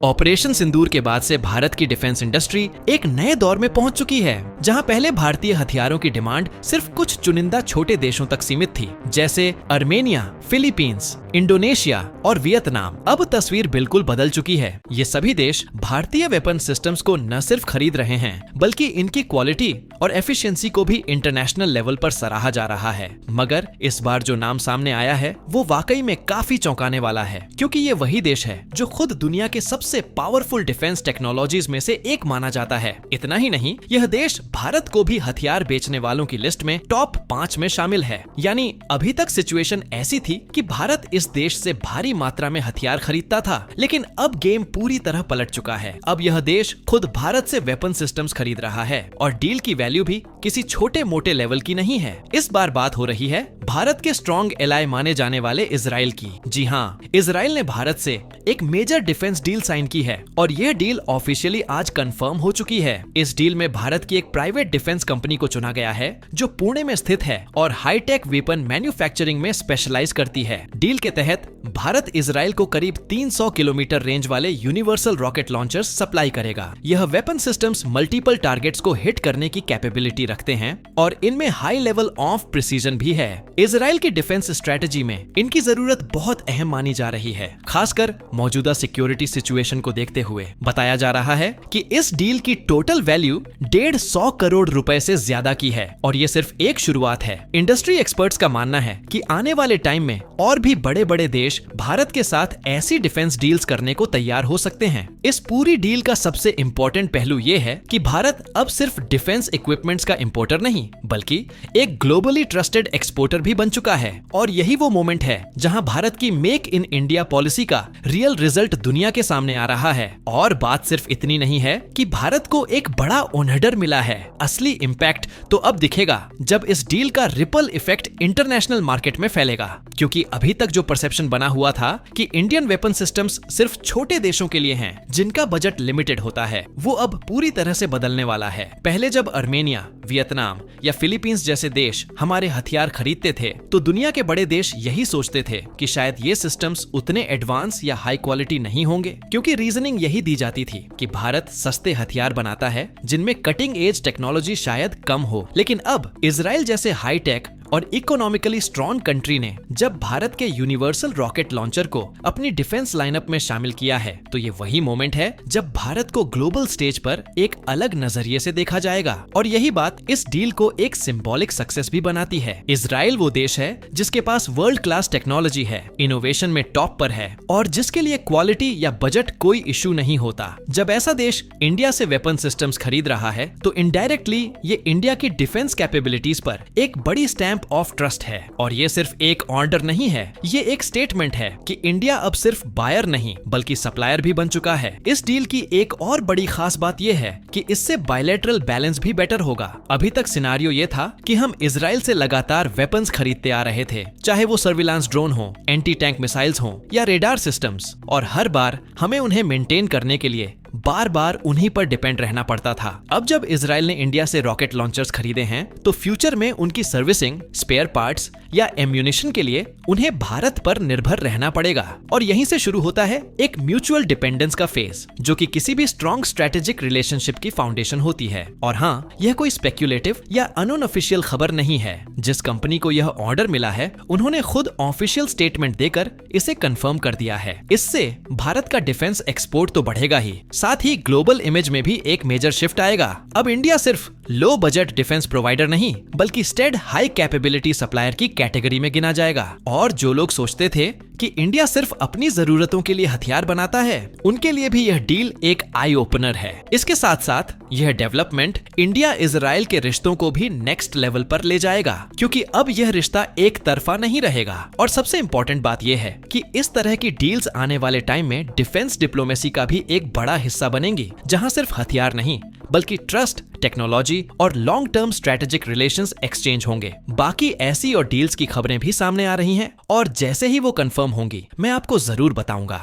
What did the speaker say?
Operation सिंदूर के बाद से भारत की डिफेंस इंडस्ट्री एक नए दौर में पहुंच चुकी है, जहां पहले भारतीय हथियारों की डिमांड सिर्फ कुछ चुनिंदा छोटे देशों तक सीमित थी, जैसे अर्मेनिया, फिलीपींस, इंडोनेशिया और वियतनाम। अब तस्वीर बिल्कुल बदल चुकी है। ये सभी देश भारतीय वेपन सिस्टम्स को न सिर्फ खरीद रहे हैं, बल्कि इनकी क्वालिटी और एफिशिएंसी को भी इंटरनेशनल लेवल पर सराहा जा रहा है। मगर इस बार जो नाम सामने आया है वो वाकई में काफी चौंकाने वाला है, क्योंकि ये वही देश है जो खुद दुनिया के सबसे पावरफुल डिफेंस टेक्नोलॉजीज में से एक माना जाता है। इतना ही नहीं, यह देश भारत को भी हथियार बेचने वालों की लिस्ट में टॉप 5 में शामिल है। यानी अभी तक सिचुएशन ऐसी थी कि भारत इस देश से भारी मात्रा में हथियार खरीदता था, लेकिन अब गेम पूरी तरह पलट चुका है। अब यह देश खुद भारत से वेपन सिस्टम्स खरीद रहा है और डील की वैल्यू भी किसी छोटे मोटे लेवल की नहीं है। इस बार बात हो रही है भारत के स्ट्रॉन्ग एलाय माने जाने वाले इजराइल की। जी हाँ, इजराइल ने भारत से एक मेजर डिफेंस डील साइन की है और यह डील ऑफिशियली आज कंफर्म हो चुकी है। इस डील में भारत की एक प्राइवेट डिफेंस कंपनी को चुना गया है जो पुणे में स्थित है और हाईटेक वेपन मैन्युफैक्चरिंग में स्पेशलाइज करती है। डील के तहत भारत इजराइल को करीब 300 किलोमीटर रेंज वाले यूनिवर्सल रॉकेट लॉन्चर्स सप्लाई करेगा। यह वेपन सिस्टम्स मल्टीपल टारगेट्स को हिट करने की कैपेबिलिटी रखते हैं और इनमें हाई लेवल ऑफ प्रिसीजन भी है। इजराइल की डिफेंस स्ट्रेटजी में इनकी जरूरत बहुत अहम मानी जा रही है, खासकर मौजूदा सिक्योरिटी सिचुएशन को देखते हुए। बताया जा रहा है कि इस डील की टोटल वैल्यू 150 करोड़ रुपए से ज्यादा की है और ये सिर्फ एक शुरुआत है। इंडस्ट्री एक्सपर्ट्स का मानना है कि आने वाले टाइम में और भी बड़े बड़े देश भारत के साथ ऐसी डिफेंस डील्स करने को तैयार हो सकते हैं। इस पूरी डील का सबसे इम्पोर्टेंट पहलू ये है कि भारत अब सिर्फ डिफेंस इक्विपमेंट्स का इंपोर्टर नहीं, बल्कि एक ग्लोबली ट्रस्टेड एक्सपोर्टर भी बन चुका है। और यही वो मोमेंट है जहां भारत की मेक इन इंडिया पॉलिसी का रियल रिजल्ट दुनिया के सामने आ रहा है। और बात सिर्फ इतनी नहीं है कि भारत को एक बड़ा ओनर मिला है, असली इम्पैक्ट तो अब दिखेगा जब इस डील का रिपल इफेक्ट इंटरनेशनल मार्केट में फैलेगा। क्योंकि अभी तक जो परसेप्शन बना हुआ था कि इंडियन वेपन सिस्टम्स सिर्फ छोटे देशों के लिए हैं, जिनका बजट लिमिटेड होता है, वो अब पूरी तरह से बदलने वाला है। पहले जब अर्मेनिया, वियतनाम या फिलीपींस जैसे देश हमारे हथियार खरीदते थे, तो दुनिया के बड़े देश यही सोचते थे कि शायद ये सिस्टम्स उतने एडवांस या हाई क्वालिटी नहीं होंगे, क्योंकि रीजनिंग यही दी जाती थी कि भारत सस्ते हथियार बनाता है जिनमें कटिंग एज टेक्नोलॉजी शायद कम हो। लेकिन अब इजराइल जैसे हाई टेक और इकोनॉमिकली स्ट्रॉन्ग कंट्री ने जब भारत के यूनिवर्सल रॉकेट लॉन्चर को अपनी डिफेंस लाइनअप में शामिल किया है, तो ये वही मोमेंट है जब भारत को ग्लोबल स्टेज पर एक अलग नजरिए से देखा जाएगा। और यही बात इस डील को एक सिंबॉलिक सक्सेस भी बनाती है। इजराइल वो देश है जिसके पास वर्ल्ड क्लास टेक्नोलॉजी है, इनोवेशन में टॉप पर है और जिसके लिए क्वालिटी या बजट कोई इशू नहीं होता। जब ऐसा देश इंडिया से वेपन सिस्टम्स खरीद रहा है, तो इनडायरेक्टली ये इंडिया की डिफेंस कैपेबिलिटीज पर एक बड़ी स्टैंप ऑफ ट्रस्ट है। और ये सिर्फ एक ऑर्डर नहीं है, ये एक स्टेटमेंट है कि इंडिया अब सिर्फ बायर नहीं बल्कि सप्लायर भी बन चुका है। इस डील की एक और बड़ी खास बात ये है कि इससे बायलैटरल बैलेंस भी बेटर होगा। अभी तक सिनारियो ये था कि हम इजराइल से लगातार वेपन्स खरीदते आ रहे थे, चाहे वो सर्विलांस ड्रोन हो, एंटी टैंक मिसाइल्स हो या रेडार सिस्टम्स, और हर बार हमें उन्हें मेंटेन करने के लिए बार बार उन्हीं पर डिपेंड रहना पड़ता था। अब जब इजराइल ने इंडिया से रॉकेट लॉन्चर्स खरीदे हैं, तो फ्यूचर में उनकी सर्विसिंग, स्पेयर पार्ट्स या एम्यूनिशन के लिए उन्हें भारत पर निर्भर रहना पड़ेगा। और यहीं से शुरू होता है एक म्यूचुअल डिपेंडेंस का फेज, जो कि किसी भी स्ट्रॉन्ग स्ट्रेटेजिक रिलेशनशिप की फाउंडेशन होती है। और हाँ, यह कोई स्पेक्युलेटिव या अनऑफिशियल खबर नहीं है। जिस कंपनी को यह ऑर्डर मिला है, उन्होंने खुद ऑफिशियल स्टेटमेंट देकर इसे कंफर्म कर दिया है। इससे भारत का डिफेंस एक्सपोर्ट तो बढ़ेगा ही, साथ ही ग्लोबल इमेज में भी एक मेजर शिफ्ट आएगा। अब इंडिया सिर्फ लो बजट डिफेंस प्रोवाइडर नहीं, बल्कि स्टेड हाई कैपेबिलिटी सप्लायर की कैटेगरी में गिना जाएगा। और जो लोग सोचते थे कि इंडिया सिर्फ अपनी जरूरतों के लिए हथियार बनाता है, उनके लिए भी यह डील एक आई ओपनर है। इसके साथ साथ यह डेवलपमेंट इंडिया इजराइल के रिश्तों को भी नेक्स्ट लेवल पर ले जाएगा, क्योंकि अब यह रिश्ता एक तरफा नहीं रहेगा। और सबसे इंपॉर्टेंट बात यह है कि इस तरह की डील्स आने वाले टाइम में डिफेंस डिप्लोमेसी का भी एक बड़ा हिस्सा बनेंगी, जहां सिर्फ हथियार नहीं बल्कि ट्रस्ट, टेक्नोलॉजी और long term strategic relations exchange होंगे। बाकी ऐसी और डील्स की खबरें भी सामने आ रही हैं और जैसे ही वो कंफर्म होंगी, मैं आपको जरूर बताऊंगा।